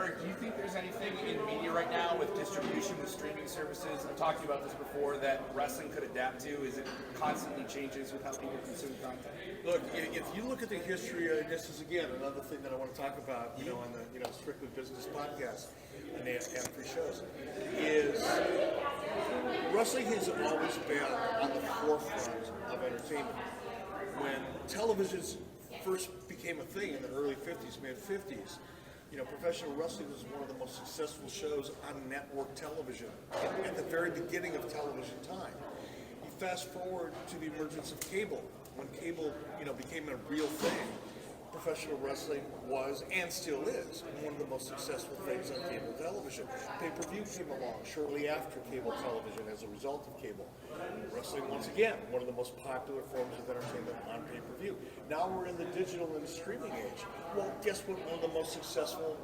Eric, do you think there's anything in media right now with distribution, with streaming services? I've talked to you about this before, that wrestling could adapt to. Is it constantly changes with how people consume content? Look, if you look at the history, this is again another thing that I want to talk about, on the Strictly Business podcast and the AdFreeShows, is wrestling has always been on the forefront of entertainment. When televisions first became a thing in the early 50s, mid-50s, professional wrestling was one of the most successful shows on network television at the very beginning of television time. You fast forward to the emergence of cable. When cable, became a real thing, professional wrestling was, and still is, one of the most successful things on cable television. Pay-per-view came along shortly after cable television as a result of cable. Wrestling, once again, one of the most popular forms of entertainment on pay-per-view. Now we're in the digital and streaming age. Well, guess what one of the most successful,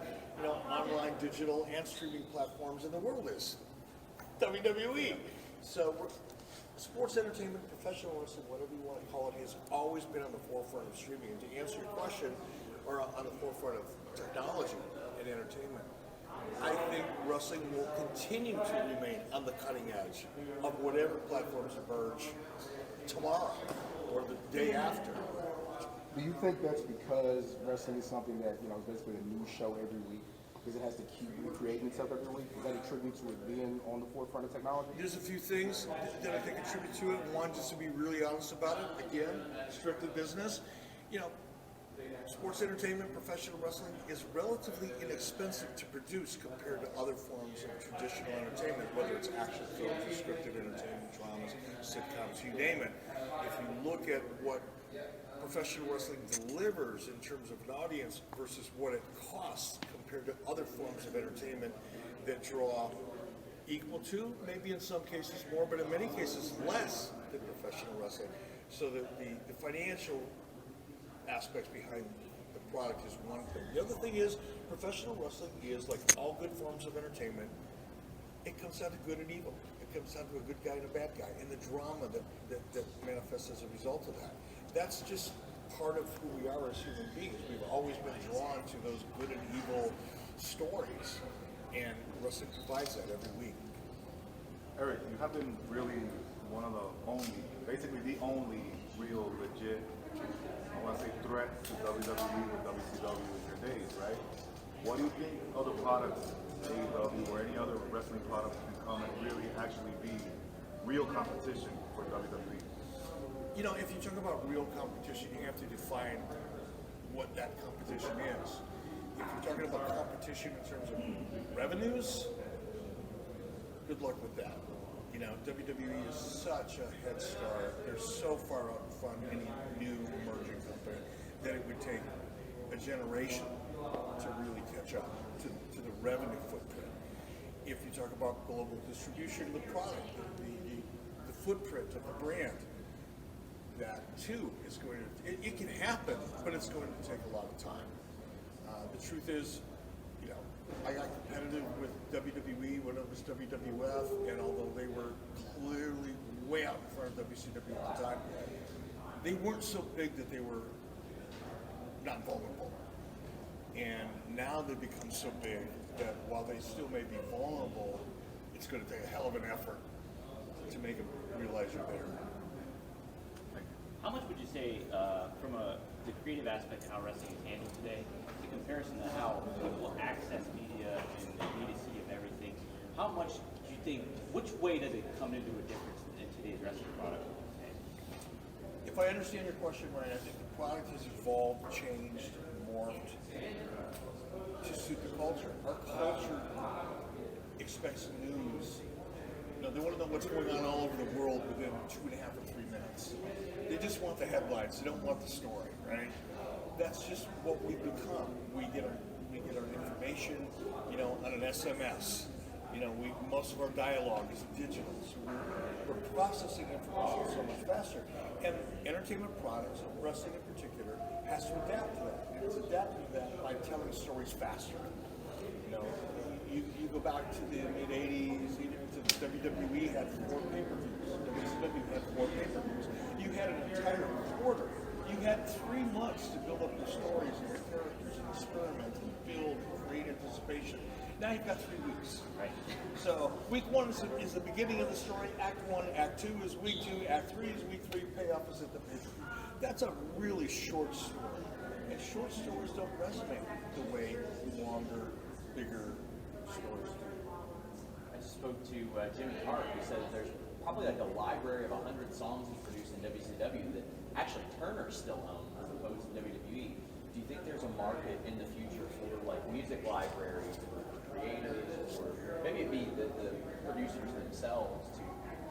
online digital and streaming platforms in the world is? WWE. So sports entertainment, professional wrestling, whatever you want to call it, has always been on the forefront of streaming. And to answer your question, or on the forefront of technology and entertainment, I think wrestling will continue to remain on the cutting edge of whatever platforms emerge tomorrow or the day after. Do you think that's because wrestling is something that, is basically a new show every week? Because it has to keep recreating itself every week? Is that a tribute to it being on the forefront of technology? There's a few things that I think contribute to it. One, just to be really honest about it, again, strictly business. Sports entertainment, professional wrestling is relatively inexpensive to produce compared to other forms of traditional entertainment, whether it's action films, or scripted entertainment, dramas, sitcoms, you name it. If you look at what professional wrestling delivers in terms of an audience versus what it costs compared to other forms of entertainment that draw equal to, maybe in some cases more, but in many cases less than professional wrestling. So that the financial aspects behind the product is one thing. The other thing is professional wrestling is, like all good forms of entertainment, it comes down to good and evil. It comes down to a good guy and a bad guy, and the drama that manifests as a result of that. That's just part of who we are as human beings. We've always been drawn to those good and evil stories, and wrestling provides that every week. Eric, you have been really one of the only, basically the only real legit, I want to say, threat to WWE or WCW in your days, right? What do you think other products, AEW or any other wrestling product, can come and really actually be real competition for WWE? If you talk about real competition, you have to define what that competition is. If you're talking about competition in terms of revenues, good luck with that. WWE is such a head start. They're so far out in front of any new emerging company that it would take a generation to really catch up to the revenue footprint. If you talk about global distribution of the product, the footprint of the brand, that too is going to, it can happen, but it's going to take a lot of time. The truth is, I got competitive with WWE when it was WWF, and although they were clearly way out in front of WCW at the time, they weren't so big that they were not vulnerable. And now they've become so big that while they still may be vulnerable, it's going to take a hell of an effort to make them realize you're there. How much would you say, from the creative aspect of how wrestling is handled today, in comparison to how people access media and the immediacy of everything, how much do you think, which way does it come into a difference in today's wrestling product? If I understand your question right, I think the product has evolved, changed, morphed to suit the culture. Our culture expects news. They want to know what's going on all over the world within 2.5 or 3 minutes. They just want the headlines. They don't want the story, right? That's just what we've become. We get our information, on an SMS. Most of our dialogue is digital, so we're processing information so much faster. And entertainment products, wrestling in particular, has to adapt to that. And it's adapting to that by telling stories faster. You go back to the mid-'80s, even to WWE had 4 pay-per-views. WCW had 4 pay-per-views. You had an entire quarter. You had 3 months to build up your stories and your characters and experiment and build great anticipation. Now you've got 3 weeks. Right. So week 1 is the beginning of the story. Act 1, Act 2 is week 2, Act 3 is week 3. Payoff is at the pay-per-view. That's a really short story, and short stories don't resonate the way longer, bigger stories do. I just spoke to Jimmy Hart, who said that there's probably like a library of 100 songs he produced in WCW that actually Turner still owns as opposed to WWE. Do you think there's a market in the future for like music libraries for creators, or maybe it be the producers themselves to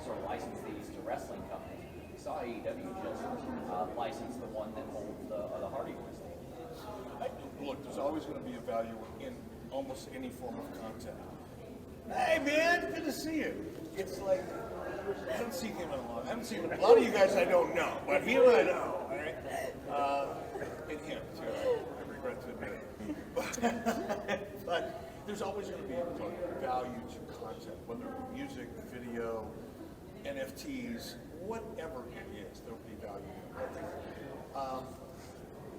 sort of license these to wrestling companies? We saw AEW just license the one that holds the Hardy Boys thing. Look, there's always going to be a value in almost any form of content. Hey man, good to see you. It's like, I haven't seen him in a long. I haven't seen a lot of you guys I don't know, but him I know, all right? And him too. I regret to admit it. But there's always going to be value to content, whether it be music, video, NFTs, whatever it is, there'll be value in it.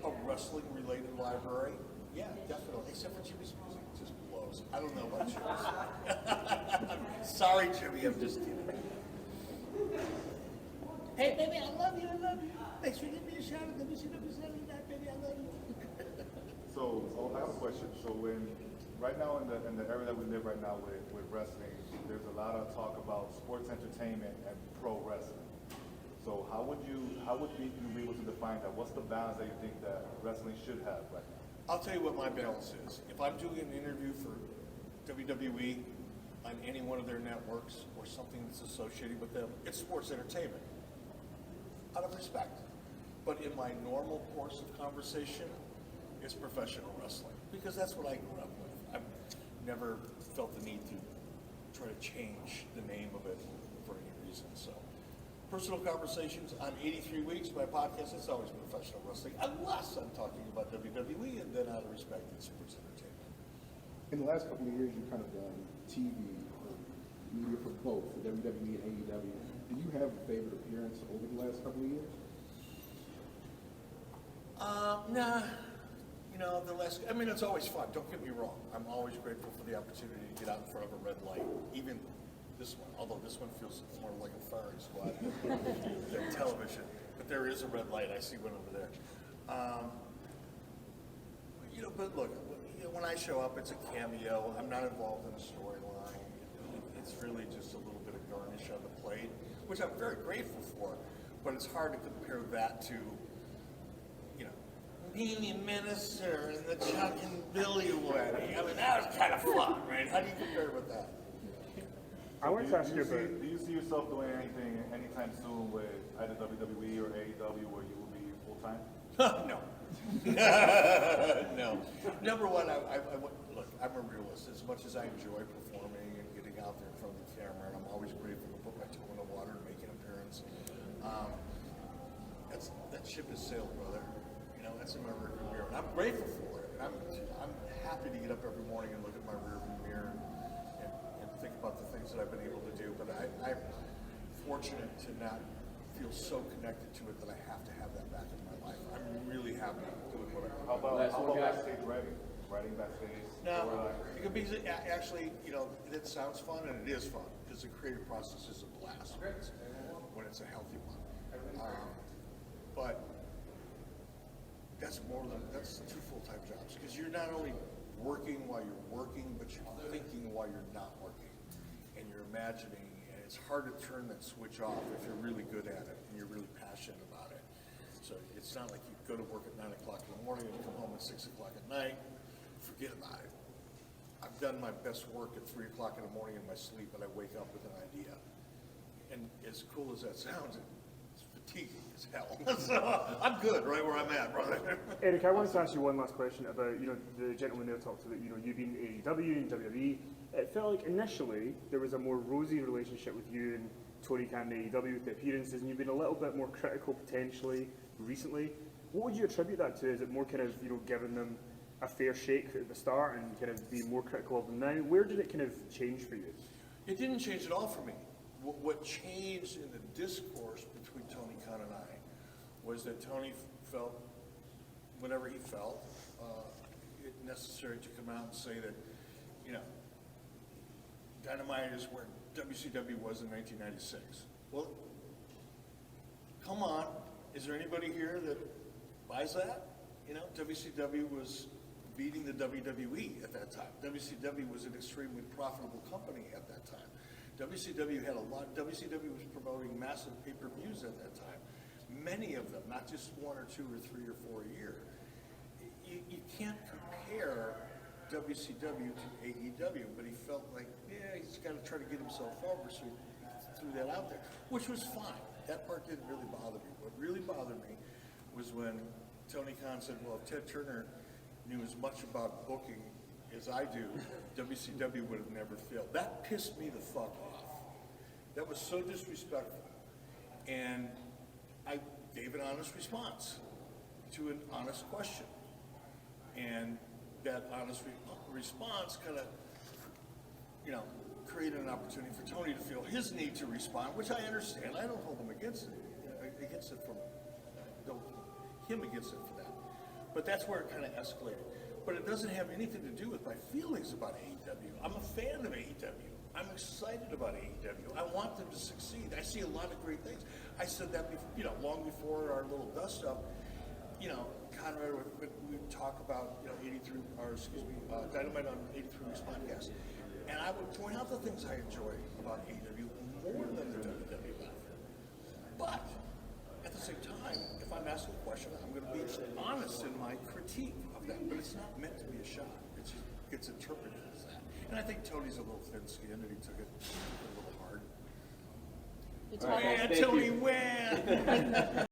A wrestling-related library, yeah, definitely. Except for Jimmy's music, it just blows. I don't know about Jimmy's. Sorry, Jimmy, I'm just kidding. Hey, baby, I love you. Thanks for giving me a shout out. WCW Saturday night, baby, I love you. So I have a question. So when right now in the era that we live right now with wrestling, there's a lot of talk about sports entertainment and pro wrestling. So how would you be able to define that? What's the balance that you think that wrestling should have right now? I'll tell you what my balance is. If I'm doing an interview for WWE on any one of their networks or something that's associated with them, it's sports entertainment, out of respect. But in my normal course of conversation, it's professional wrestling, because that's what I grew up with. I've never felt the need to try to change the name of it for any reason. So, personal conversations on 83 weeks, my podcast, it's always professional wrestling, unless I'm talking about WWE, and then out of respect, it's sports entertainment. In the last couple of years, you've kind of done TV or media for both, for WWE and AEW. Do you have a favorite appearance over the last couple of years? Nah. You know, it's always fun. Don't get me wrong. I'm always grateful for the opportunity to get out in front of a red light. Even this one, although this one feels more like a firing squad than television. But there is a red light. I see one over there. But look, when I show up, it's a cameo. I'm not involved in a storyline. It's really just a little bit of garnish on the plate, which I'm very grateful for. But it's hard to compare that to, being a minister and the Chuck and Billy wedding. I mean, that was kind of fun, right? How do you compare with that? I wanted to ask you about. Do you see yourself doing anything anytime soon with either WWE or AEW where you will be full time? No. No. Number one, look, I'm a realist. As much as I enjoy performing and getting out there in front of the camera, and I'm always grateful to put my toe in the water and make an appearance, that ship has sailed, brother. That's in my rearview mirror, and I'm grateful for it. I'm happy to get up every morning and look at my rearview mirror and think about the things that I've been able to do. But I'm fortunate to not feel so connected to it that I have to have that back in my life. I'm really happy doing what I do. How about backstage writing? Writing backstage? No, because actually, it sounds fun, and it is fun, because the creative process is a blast when it's a healthy one. But that's two full-time jobs, because you're not only working while you're working, but you're thinking while you're not working, and you're imagining, and it's hard to turn that switch off if you're really good at it and you're really passionate about it. So it's not like you go to work at 9 o'clock in the morning and come home at 6 o'clock at night. Forget about it. I've done my best work at 3 o'clock in the morning in my sleep, and I wake up with an idea. And as cool as that sounds, it's fatiguing as hell. So I'm good right where I'm at, brother. Eric, I wanted to ask you one last question about, the gentleman there talked about, you being AEW and WWE. It felt like initially there was a more rosy relationship with you and Tony Khan and AEW with the appearances, and you've been a little bit more critical potentially recently. What would you attribute that to? Is it more kind of, giving them a fair shake at the start and kind of being more critical of them now? Where did it kind of change for you? It didn't change at all for me. What changed in the discourse between Tony Khan and I was that Tony felt whatever he felt. necessary to come out and say that, you know, Dynamite is where WCW was in 1996. Well, come on, is there anybody here that buys that? You know, WCW was beating the WWE at that time. WCW was an extremely profitable company at that time. WCW was promoting massive pay-per-views at that time. Many of them, not just 1 or 2 or 3 or 4 a year. You can't compare WCW to AEW, but he felt like, yeah, he's got to try to get himself over, so he threw that out there, which was fine. That part didn't really bother me. What really bothered me was when Tony Khan said, well, if Ted Turner knew as much about booking as I do, WCW would have never failed. That pissed me the fuck off. That was so disrespectful. And I gave an honest response to an honest question. And that honest response kind of, you know, created an opportunity for Tony to feel his need to respond, which I understand. I don't hold him against it. Don't him against it for that. But that's where it kind of escalated. But it doesn't have anything to do with my feelings about AEW. I'm a fan of AEW. I'm excited about AEW. I want them to succeed. I see a lot of great things. I said that, you know, long before our little dust up. You know, Conrad would talk about, you know, Dynamite on 83 Weeks podcast. And I would point out the things I enjoy about AEW more than the WWE. But at the same time, if I'm asked a question, I'm going to be honest in my critique of that. But it's not meant to be a shot. It's interpreted as that. And I think Tony's a little thin-skinned, and he took it a little hard. We talk- Tony, win!